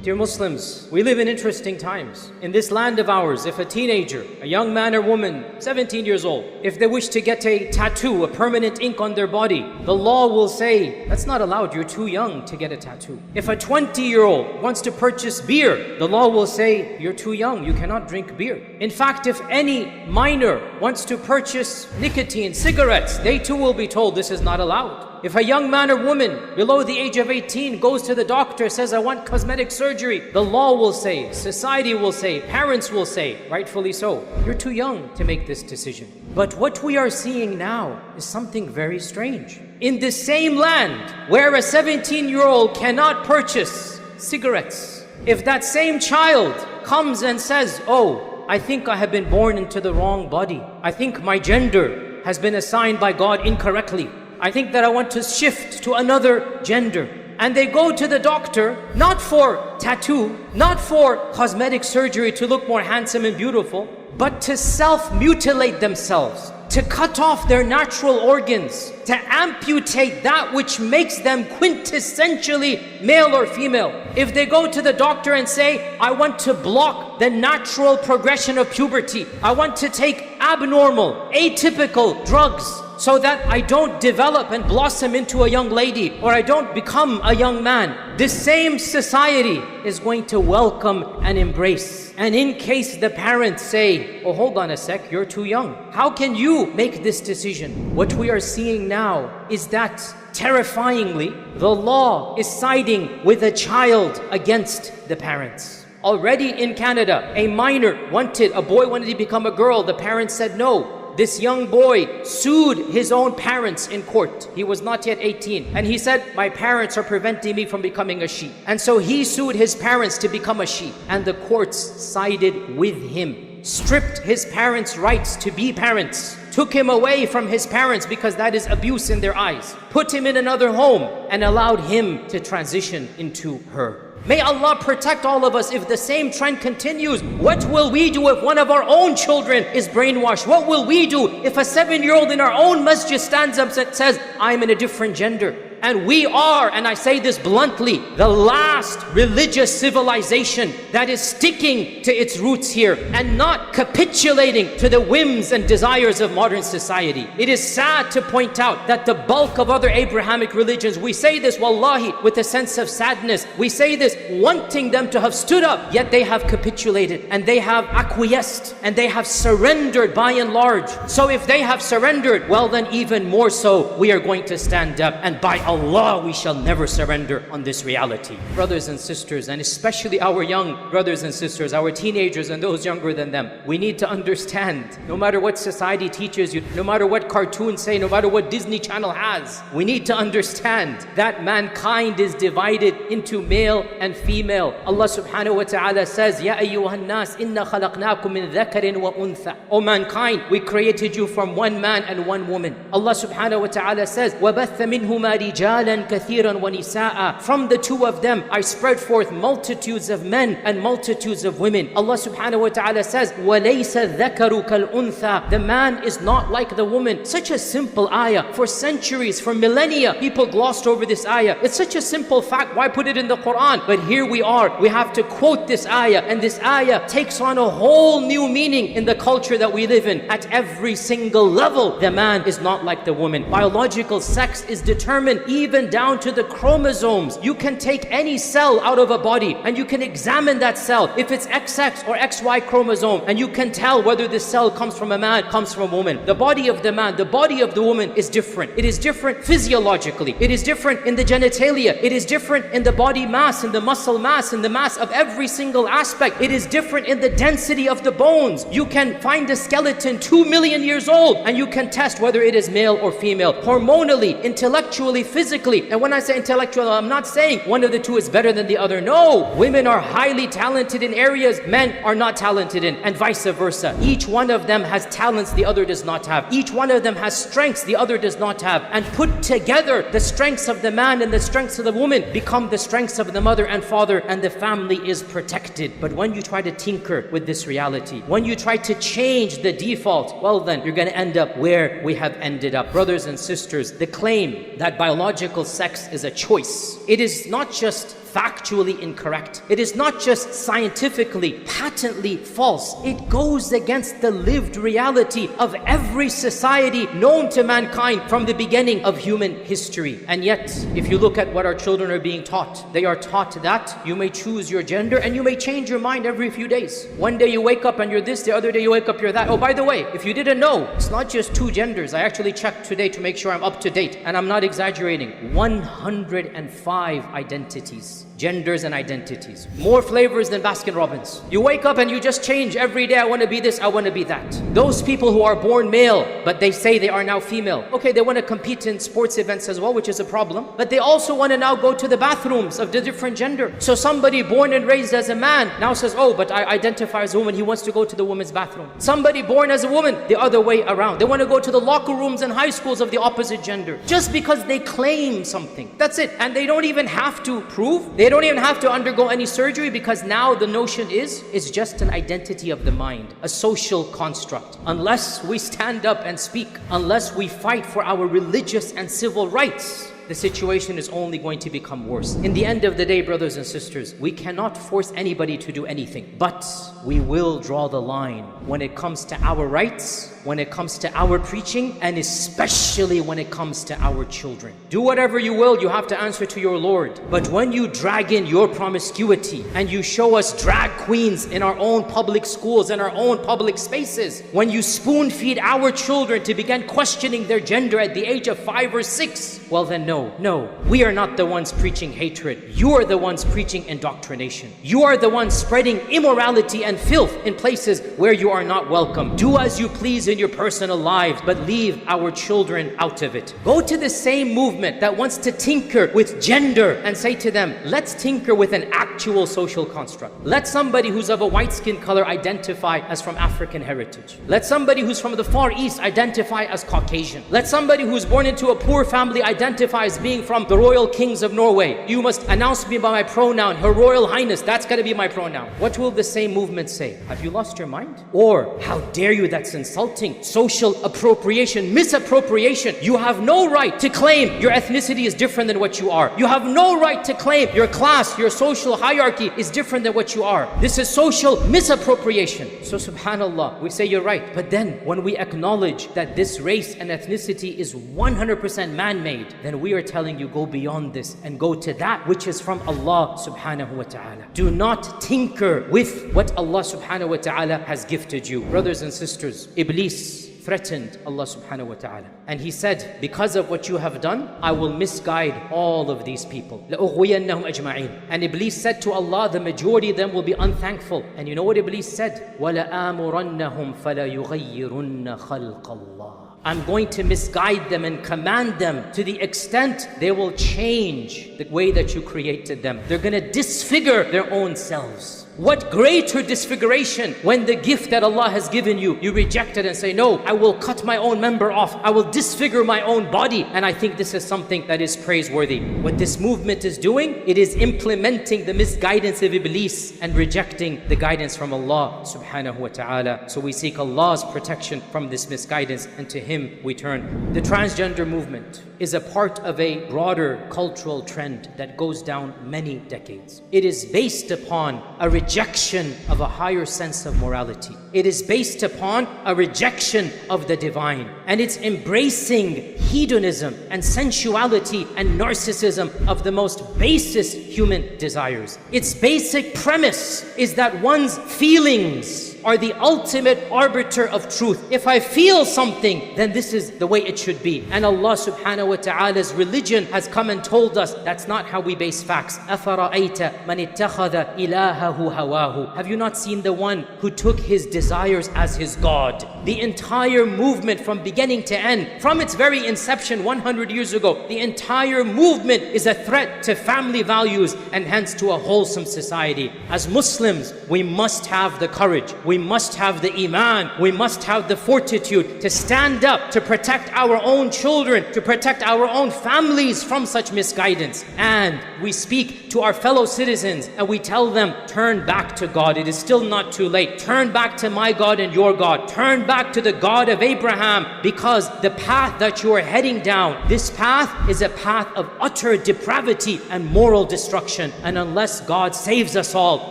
Dear Muslims, we live in interesting times. In this land of ours, if a teenager, a young man or woman, 17 years old, if they wish to get a tattoo, a permanent ink on their body, the law will say, that's not allowed, you're too young to get a tattoo. If a 20-year-old wants to purchase beer, the law will say, you're too young, you cannot drink beer. In fact, if any minor wants to purchase nicotine, cigarettes, they too will be told this is not allowed. If a young man or woman below the age of 18 goes to the doctor, says, I want cosmetic surgery, the law will say, society will say, parents will say, rightfully so, you're too young to make this decision. But what we are seeing now is something very strange. In the same land where a 17-year-old cannot purchase cigarettes, if that same child comes and says, oh, I think I have been born into the wrong body. I think my gender has been assigned by God incorrectly. I think that I want to shift to another gender. And they go to the doctor, not for tattoo, not for cosmetic surgery to look more handsome and beautiful, but to self-mutilate themselves, to cut off their natural organs, to amputate that which makes them quintessentially male or female. If they go to the doctor and say, I want to block the natural progression of puberty, I want to take abnormal, atypical drugs, so that I don't develop and blossom into a young lady, or I don't become a young man, this same society is going to welcome and embrace. And in case the parents say, oh, hold on a sec, you're too young, how can you make this decision? What we are seeing now is that, terrifyingly, the law is siding with a child against the parents. Already in Canada, a boy wanted to become a girl, the parents said no. This young boy sued his own parents in court. He was not yet 18. And he said, my parents are preventing me from becoming a sheep. And so he sued his parents to become a sheep. And the courts sided with him, stripped his parents' rights to be parents, took him away from his parents because that is abuse in their eyes, put him in another home, and allowed him to transition into her. May Allah protect all of us if the same trend continues. What will we do if one of our own children is brainwashed? What will we do if a 7-year-old in our own masjid stands up and says, I'm in a different gender? And we are, and I say this bluntly, the last religious civilization that is sticking to its roots here and not capitulating to the whims and desires of modern society. It is sad to point out that the bulk of other Abrahamic religions, we say this wallahi with a sense of sadness, we say this wanting them to have stood up, yet they have capitulated and they have acquiesced and they have surrendered by and large. So if they have surrendered, well then even more so we are going to stand up, and by Allah, we shall never surrender on this reality. Brothers and sisters, and especially our young brothers and sisters, our teenagers and those younger than them, we need to understand, no matter what society teaches you, no matter what cartoons say, no matter what Disney Channel has, we need to understand that mankind is divided into male and female. Allah subhanahu wa ta'ala says, Ya ayyuhan nas, inna khalaqnakum min dhakarin wa untha. O mankind, we created you from one man and one woman. Allah subhanahu wa ta'ala says, وَبَثَّ مِنْهُمَا رِجَالًا كَثِيرًا وَنِسَاءً. From the two of them, I spread forth multitudes of men and multitudes of women. Allah subhanahu wa ta'ala says, وَلَيْسَ الذَّكَرُ كَالْأُنثَى. The man is not like the woman. Such a simple ayah. For centuries, for millennia, people glossed over this ayah. It's such a simple fact. Why put it in the Quran? But here we are. We have to quote this ayah, and this ayah takes on a whole new meaning in the culture that we live in. At every single level, the man is not like the woman. Biological sex is determined even down to the chromosomes. You can take any cell out of a body and you can examine that cell, if it's XX or XY chromosome, and you can tell whether this cell comes from a man, comes from a woman. The body of the man, the body of the woman is different. It is different physiologically. It is different in the genitalia. It is different in the body mass, in the muscle mass, in the mass of every single aspect. It is different in the density of the bones. You can find a skeleton 2 million years old and you can test whether it is male or female. Hormonally, intellectually, physically. And when I say intellectual, I'm not saying one of the two is better than the other. No, women are highly talented in areas men are not talented in, and vice versa. Each one of them has talents the other does not have. Each one of them has strengths the other does not have. And put together, the strengths of the man and the strengths of the woman become the strengths of the mother and father, and the family is protected. But when you try to tinker with this reality, when you try to change the default, well then you're going to end up where we have ended up. Brothers and sisters, the claim that biological sex is a choice, it is not just factually incorrect. It is not just scientifically, patently false. It goes against the lived reality of every society known to mankind from the beginning of human history. And yet, if you look at what our children are being taught, they are taught that you may choose your gender and you may change your mind every few days. One day you wake up and you're this, the other day you wake up you're that. Oh, by the way, if you didn't know, it's not just 2 genders. I actually checked today to make sure I'm up to date, and I'm not exaggerating. 105 identities, genders and identities. More flavors than Baskin-Robbins. You wake up and you just change every day. I want to be this, I want to be that. Those people who are born male, but they say they are now female. Okay, they want to compete in sports events as well, which is a problem. But they also want to now go to the bathrooms of the different gender. So somebody born and raised as a man now says, oh, but I identify as a woman. He wants to go to the women's bathroom. Somebody born as a woman, the other way around. They want to go to the locker rooms and high schools of the opposite gender. Just because they claim something. That's it. And they don't even have to prove. They don't even have to undergo any surgery, because now the notion is, it's just an identity of the mind, a social construct. Unless we stand up and speak, unless we fight for our religious and civil rights, the situation is only going to become worse. In the end of the day, brothers and sisters, we cannot force anybody to do anything, but we will draw the line when it comes to our rights, when it comes to our preaching, and especially when it comes to our children. Do whatever you will, you have to answer to your Lord. But when you drag in your promiscuity and you show us drag queens in our own public schools and our own public spaces, when you spoon feed our children to begin questioning their gender at the age of 5 or 6, well then no, we are not the ones preaching hatred. You are the ones preaching indoctrination. You are the ones spreading immorality and filth in places where you are not welcome. Do as you please in your personal lives, but leave our children out of it. Go to the same movement that wants to tinker with gender and say to them, let's tinker with an actual social construct. Let somebody who's of a white skin color identify as from African heritage. Let somebody who's from the Far East identify as Caucasian. Let somebody who's born into a poor family identify as being from the royal kings of Norway. You must announce me by my pronoun, Her Royal Highness. That's got to be my pronoun. What will the same movement say? Have you lost your mind? Or, how dare you, that's insulting. Social appropriation, misappropriation. You have no right to claim your ethnicity is different than what you are. You have no right to claim your class, your social hierarchy is different than what you are. This is social misappropriation. So subhanallah, we say you're right. But then when we acknowledge that this race and ethnicity is 100% man-made, then we are telling you, go beyond this and go to that which is from Allah subhanahu wa ta'ala. Do not tinker with what Allah subhanahu wa ta'ala has gifted you. Brothers and sisters, Iblis threatened Allah subhanahu wa ta'ala, and he said, because of what you have done, I will misguide all of these people. لَأُغْوِيَنَّهُمْ أَجْمَعِينَ. And Iblis said to Allah, the majority of them will be unthankful. And you know what Iblis said? وَلَآمُرَنَّهُمْ فَلَيُغَيِّرُنَّ خَلْقَ اللَّهِ. I'm going to misguide them and command them to the extent they will change the way that you created them. They're going to disfigure their own selves. What greater disfiguration when the gift that Allah has given you, you reject it and say, no, I will cut my own member off. I will disfigure my own body. And I think this is something that is praiseworthy. What this movement is doing, it is implementing the misguidance of Iblis and rejecting the guidance from Allah subhanahu wa ta'ala. So we seek Allah's protection from this misguidance, and to Him we turn. The transgender movement is a part of a broader cultural trend that goes down many decades. It is based upon a rejection of a higher sense of morality. It is based upon a rejection of the divine. And it's embracing hedonism and sensuality and narcissism of the most basest human desires. Its basic premise is that one's feelings are the ultimate arbiter of truth. If I feel something, then this is the way it should be. And Allah subhanahu wa ta'ala's religion has come and told us that's not how we base facts. أَفَرَأَيْتَ مَنِ اتَّخَذَ إِلَهَهُ هَوَاهُ. Have you not seen the one who took his desires as his God? The entire movement from beginning to end, from its very inception 100 years ago, the entire movement is a threat to family values and hence to a wholesome society. As Muslims, we must have the courage. We we must have the iman, we must have the fortitude to stand up, to protect our own children, to protect our own families from such misguidance. And we speak to our fellow citizens and we tell them, turn back to God. It is still not too late. Turn back to my God and your God. Turn back to the God of Abraham, because the path that you are heading down, this path is a path of utter depravity and moral destruction. And unless God saves us all,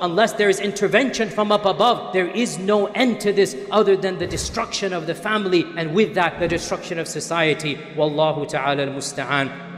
unless there is intervention from up above, there is no end to this other than the destruction of the family, and with that the destruction of society. Wallahu ta'ala al-musta'an.